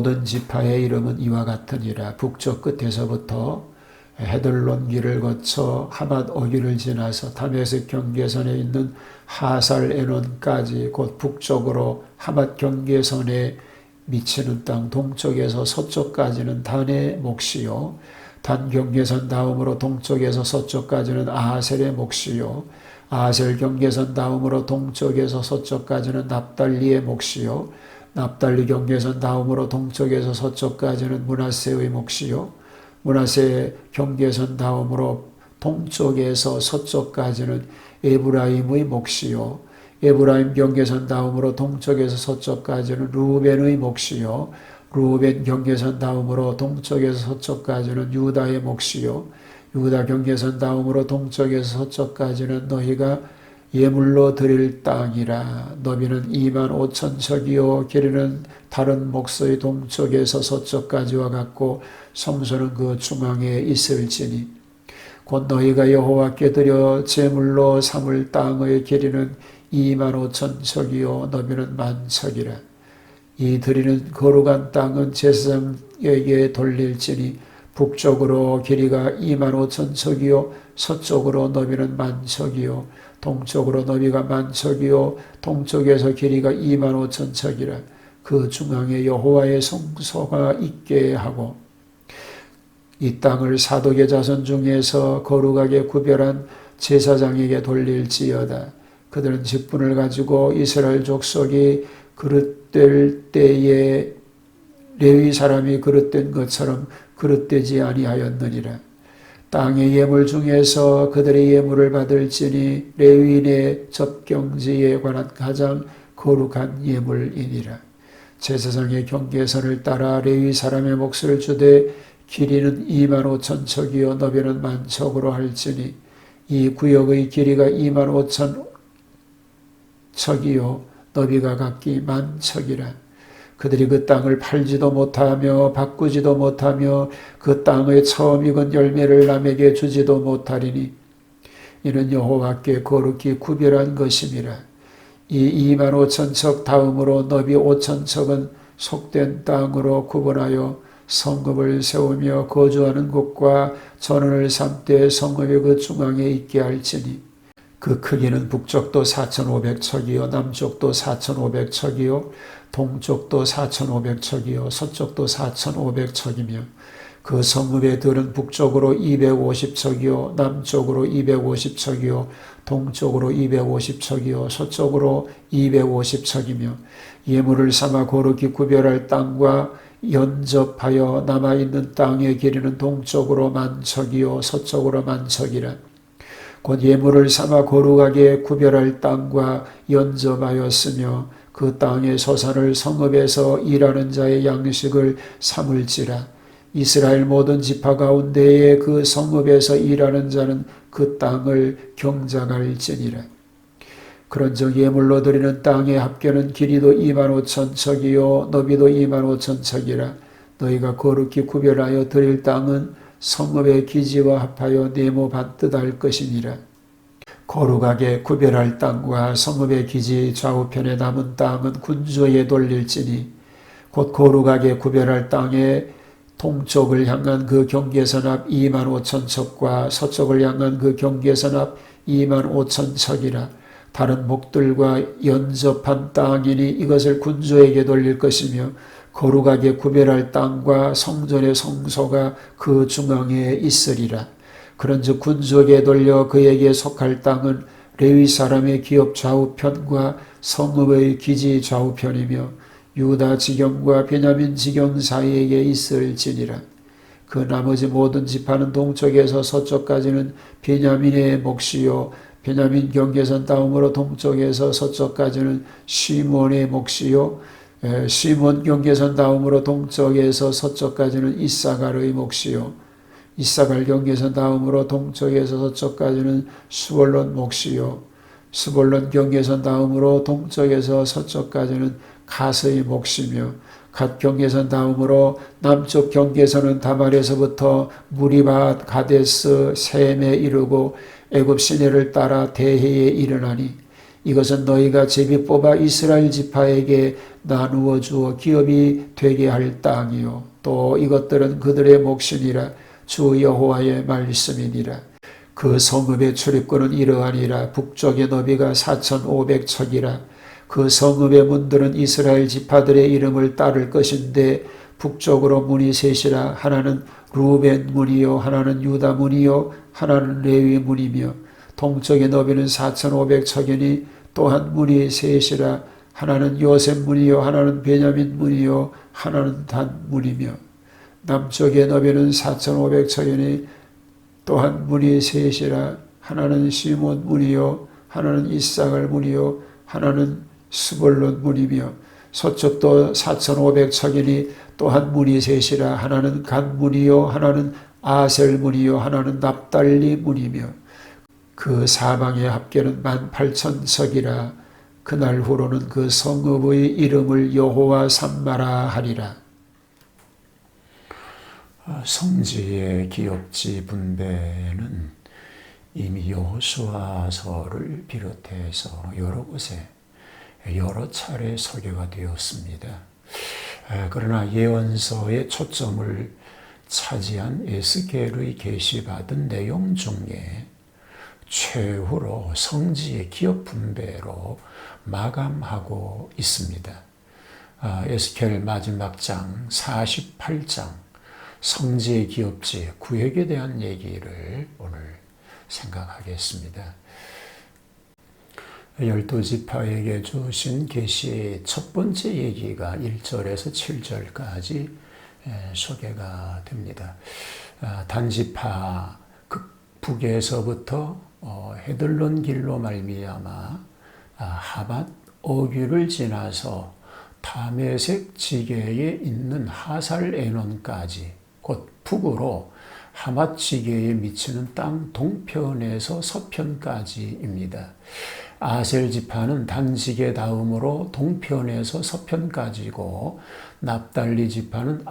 모든 지파의 이름은 이와 같으니라. 북쪽 끝에서부터 헤들론 길을 거쳐 하맛 어귀를 지나서 다메섹 경계선에 있는 하살 에논까지 곧 북쪽으로 하맛 경계선에 미치는 땅 동쪽에서 서쪽까지는 단의 몫이요 단 경계선 다음으로 동쪽에서 서쪽까지는 아셀의 몫이요 아셀 경계선 다음으로 동쪽에서 서쪽까지는 납달리의 몫이요 납달리 경계선 다음으로 동쪽에서 서쪽까지는 므낫세의 몫이요 므낫세 경계선 다음으로 동쪽에서 서쪽까지는 에브라임의 몫이요 에브라임 경계선 다음으로 동쪽에서 서쪽까지는 루벤의 몫이요 루벤 경계선 다음으로 동쪽에서 서쪽까지는 유다의 몫이요 유다 경계선 다음으로 동쪽에서 서쪽까지는 너희가 예물로 드릴 땅이라. 너비는 25,000척이요 길이는 다른 목서의 동쪽에서 서쪽까지와 같고 성소는 그 중앙에 있을지니 곧 너희가 여호와께 드려 제물로 삼을 땅의 길이는 25,000척이요 너비는 10,000척이라. 이 드리는 거룩한 땅은 제사장에게 돌릴지니 북쪽으로 길이가 25,000척이요 서쪽으로 너비는 10,000척이요 동쪽으로 너비가 10,000척이요 동쪽에서 길이가 25,000척이라. 그 중앙에 여호와의 성소가 있게 하고 이 땅을 사독의 자손 중에서 거룩하게 구별한 제사장에게 돌릴지어다. 그들은 직분을 가지고 이스라엘 족속이 그릇될 때에 레위 사람이 그릇된 것처럼 그릇되지 아니하였느니라. 땅의 예물 중에서 그들의 예물을 받을지니 레위인의 접경지에 관한 가장 거룩한 예물이니라. 제사장의 경계선을 따라 레위 사람의 몫을 주되 길이는 25,000척이요 너비는 10,000척으로 할지니 이 구역의 길이가 25,000척이요 너비가 각기 10,000척이라. 그들이 그 땅을 팔지도 못하며 바꾸지도 못하며 그 땅의 처음 익은 열매를 남에게 주지도 못하리니 이는 여호와께 거룩히 구별한 것임이라. 이 25,000척 다음으로 너비 5,000척은 속된 땅으로 구분하여 성읍을 세우며 거주하는 곳과 전원을 삼되 성읍의 그 중앙에 있게 할지니 그 크기는 북쪽도 4,500척이요 남쪽도 4,500척이요 동쪽도 4,500척이요 서쪽도 4,500척이며 그 성읍의 들은 북쪽으로 250척이요 남쪽으로 250척이요 동쪽으로 250척이요 서쪽으로 250척이며 예물을 삼아 거룩히 구별할 땅과 연접하여 남아있는 땅의 길이는 동쪽으로 10,000척이요 서쪽으로 10,000척이라. 곧 예물을 삼아 거룩하게 구별할 땅과 연접하였으며 그 땅의 소산을 성읍에서 일하는 자의 양식을 삼을지라. 이스라엘 모든 지파 가운데에 그 성읍에서 일하는 자는 그 땅을 경작할지니라. 그런즉 예물로 드리는 땅의 합계는 길이도 25,000척이요 너비도 25,000척이라. 너희가 거룩히 구별하여 드릴 땅은 성읍의 기지와 합하여 네모 반듯할 것이니라. 거룩하게 구별할 땅과 성읍의 기지 좌우편에 남은 땅은 군주에게 돌릴지니 곧 거룩하게 구별할 땅의 동쪽을 향한 그 경계선 앞 25,000척과 서쪽을 향한 그 경계선 앞 25,000척이라. 다른 목들과 연접한 땅이니 이것을 군주에게 돌릴 것이며 거룩하게 구별할 땅과 성전의 성소가 그 중앙에 있으리라. 그런즉 군주에게 돌려 그에게 속할 땅은 레위 사람의 기업 좌우편과 성읍의 기지 좌우편이며 유다 지경과 베냐민 지경 사이에 있을지니라. 그 나머지 모든 지파는 동쪽에서 서쪽까지는 베냐민의 몫이요 베냐민 경계선 다음으로 동쪽에서 서쪽까지는 시몬의 몫이요 시몬 경계선 다음으로 동쪽에서 서쪽까지는 이사갈의 몫이요 이사갈 경계선 다음으로 동쪽에서 서쪽까지는 스볼론 몫이요 스볼론 경계선 다음으로 동쪽에서 서쪽까지는 갓의 몫이며 갓 경계선 다음으로 남쪽 경계선은 다말에서부터 무리바 가데스 셈에 이르고 애굽 시내를 따라 대해에 이르나니 이것은 너희가 제비 뽑아 이스라엘 지파에게 나누어 주어 기업이 되게 할 땅이요 또 이것들은 그들의 몫이니라. 주 여호와의 말씀이니라. 그 성읍의 출입구는 이러하니라. 북쪽의 너비가 4,500척이라. 그 성읍의 문들은 이스라엘 지파들의 이름을 따를 것인데 북쪽으로 문이 셋이라. 하나는 루벤 문이요 하나는 유다 문이요 하나는 레위 문이며 동쪽의 너비는 4,500척이니 또한 문이 셋이라. 하나는 요셉 문이요 하나는 베냐민 문이요 하나는 단 문이며 남쪽의 너비는 4,500척이니 또한 문이 셋이라. 하나는 시몬 문이요 하나는 이사갈 문이요 하나는 스불론 문이며 서쪽도 4,500척이니 또한 문이 셋이라. 하나는 간 문이요 하나는 아셀 문이요 하나는 납달리 문이며 그 사방의 합계는 18,000척이라. 그날 후로는 그 성읍의 이름을 여호와 삼마라 하리라. 성지의 기업지 분배는 이미 여호수아서를 비롯해서 여러 곳에 여러 차례 소개가 되었습니다. 그러나 예언서의 초점을 차지한 에스겔의 계시받은 내용 중에 최후로 성지의 기업 분배로 마감하고 있습니다. 에스겔 마지막 장 48장 성지의 기업지 구역에 대한 얘기를 오늘 생각하겠습니다. 12지파에게 주신 계시의 첫 번째 얘기가 1절에서 7절까지 소개가 됩니다. 단지파 북에서부터 헤들론 길로 말미암아 하밧 어귀를 지나서 다메섹 지게에 있는 하살 에논까지 곧 북으로 하맛 지게에 미치는 땅 동편에서 서편까지입니다. 아셀 지파는 단지게 다음으로 동편에서 서편까지고 납달리 지파는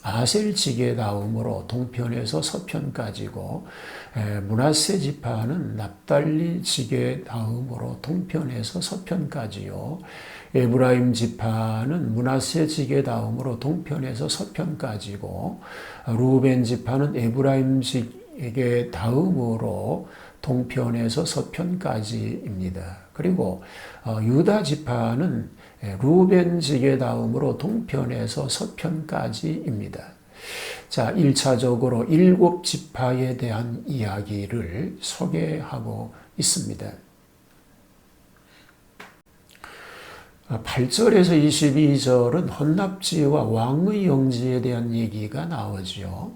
아셀 지게 다음으로 동편에서 서편까지고 므낫세 지파는 납달리 지게 다음으로 동편에서 서편까지요. 에브라임 지파는 므낫세 지게 다음으로 동편에서 서편까지고 루벤 지파는 에브라임 지게 다음으로 동편에서 서편까지입니다. 그리고 유다 지파는 루벤 지게 다음으로 동편에서 서편까지입니다. 자, 1차적으로 7지파에 대한 이야기를 소개하고 있습니다. 8절에서 22절은 헌납지와 왕의 영지에 대한 얘기가 나오죠.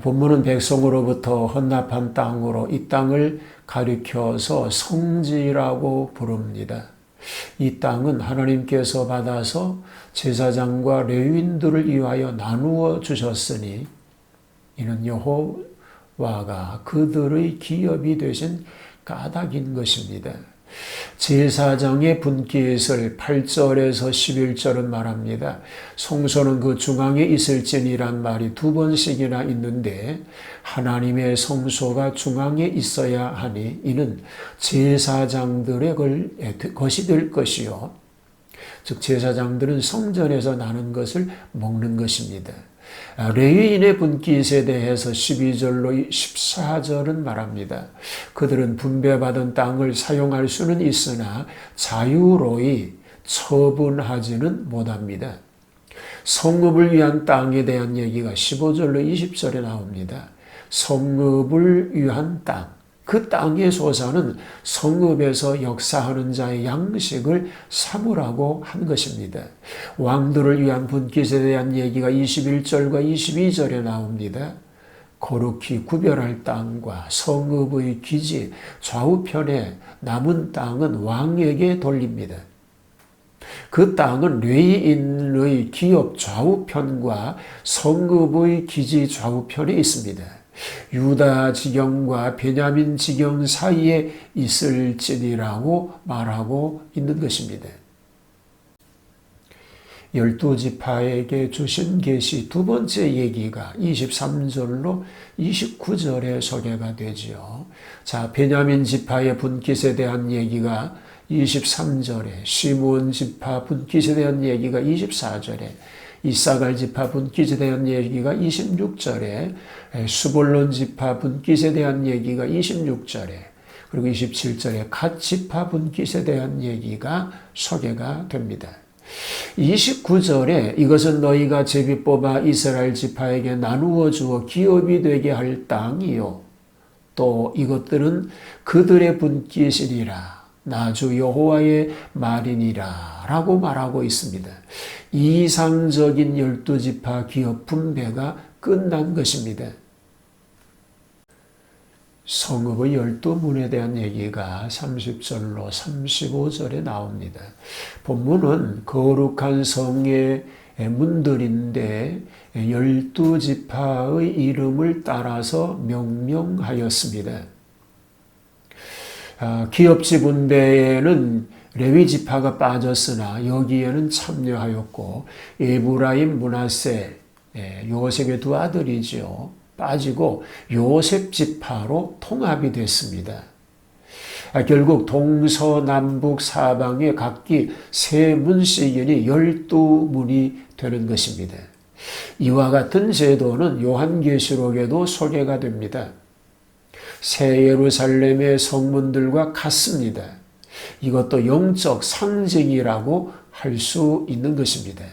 본문은 백성으로부터 헌납한 땅으로 이 땅을 가리켜서 성지라고 부릅니다. 이 땅은 하나님께서 받아서 제사장과 레위인들을 위하여 나누어 주셨으니 이는 여호와가 그들의 기업이 되신 까닭인 것입니다. 제사장의 분깃을 8절에서 11절은 말합니다. 성소는 그 중앙에 있을지니란 말이 두 번씩이나 있는데 하나님의 성소가 중앙에 있어야 하니 이는 제사장들의 것이 될 것이요. 즉 제사장들은 성전에서 나는 것을 먹는 것입니다. 레위인의 분깃에 대해서 12절로 14절은 말합니다. 그들은 분배받은 땅을 사용할 수는 있으나 자유로이 처분하지는 못합니다. 성읍을 위한 땅에 대한 얘기가 15절로 20절에 나옵니다. 성읍을 위한 땅, 그 땅의 소산은 성읍에서 역사하는 자의 양식을 삼으라고 한 것입니다. 왕들을 위한 분깃에 대한 얘기가 21절과 22절에 나옵니다. 거룩히 구별할 땅과 성읍의 기지 좌우편에 남은 땅은 왕에게 돌립니다. 그 땅은 레위인의 기업 좌우편과 성읍의 기지 좌우편에 있습니다. 유다 지경과 베냐민 지경 사이에 있을지니라고 말하고 있는 것입니다. 12지파에게 주신 계시 두 번째 얘기가 23절로 29절에 소개가 되지요. 자, 베냐민 지파의 분깃에 대한 얘기가 23절에, 시므온 지파 분깃에 대한 얘기가 24절에, 이사갈 지파 분깃에 대한 얘기가 26절에, 수볼론 지파 분깃에 대한 얘기가 26절에, 그리고 27절에 갓 지파 분깃에 대한 얘기가 소개가 됩니다. 29절에 이것은 너희가 제비 뽑아 이스라엘 지파에게 나누어 주어 기업이 되게 할 땅이요. 또 이것들은 그들의 분깃이니라. 나 주 여호와의 말이니라 라고 말하고 있습니다. 이상적인 12지파 기업 분배가 끝난 것입니다. 성읍의 12문에 대한 얘기가 30절로 35절에 나옵니다. 본문은 거룩한 성의 문들인데 12지파의 이름을 따라서 명명하였습니다. 기업지 분배에는 레위 지파가 빠졌으나 여기에는 참여하였고 에브라임, 므낫세, 요셉의 두 아들이죠. 빠지고 요셉 지파로 통합이 됐습니다. 결국 동서남북 사방에 각기 세 문씩이니 12문이 되는 것입니다. 이와 같은 제도는 요한계시록에도 소개가 됩니다. 새 예루살렘의 성문들과 같습니다. 이것도 영적 상징이라고 할 수 있는 것입니다.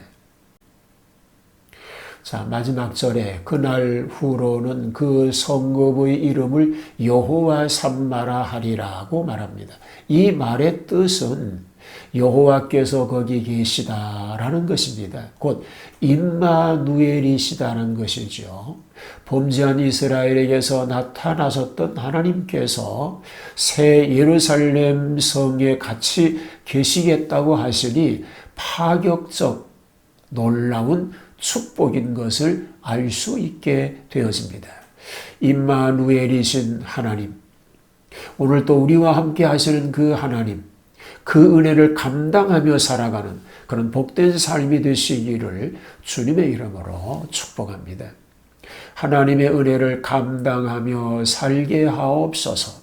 자, 마지막 절에 그날 후로는 그 성읍의 이름을 여호와 삼마라 하리라고 말합니다. 이 말의 뜻은 여호와께서 거기 계시다라는 것입니다. 곧 임마누엘이시다는 것이죠. 범죄한 이스라엘에게서 나타나셨던 하나님께서 새 예루살렘 성에 같이 계시겠다고 하시니 파격적 놀라운 축복인 것을 알 수 있게 되어집니다. 임마누엘이신 하나님, 오늘 또 우리와 함께 하시는 그 하나님, 그 은혜를 감당하며 살아가는 그런 복된 삶이 되시기를 주님의 이름으로 축복합니다. 하나님의 은혜를 감당하며 살게 하옵소서.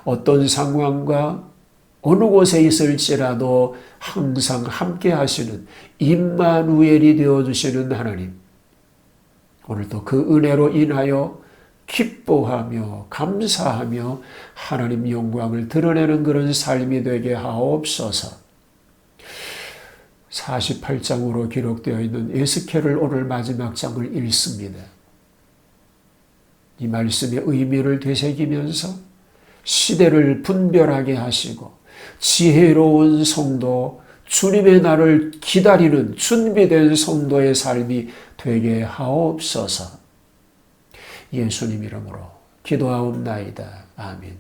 어떤 상황과 어느 곳에 있을지라도 항상 함께 하시는 임마누엘이 되어주시는 하나님, 오늘도 그 은혜로 인하여 기뻐하며 감사하며 하나님 영광을 드러내는 그런 삶이 되게 하옵소서. 48장으로 기록되어 있는 에스겔을 오늘 마지막 장을 읽습니다. 이 말씀의 의미를 되새기면서 시대를 분별하게 하시고 지혜로운 성도, 주님의 날을 기다리는 준비된 성도의 삶이 되게 하옵소서. 예수님 이름으로 기도하옵나이다. 아멘.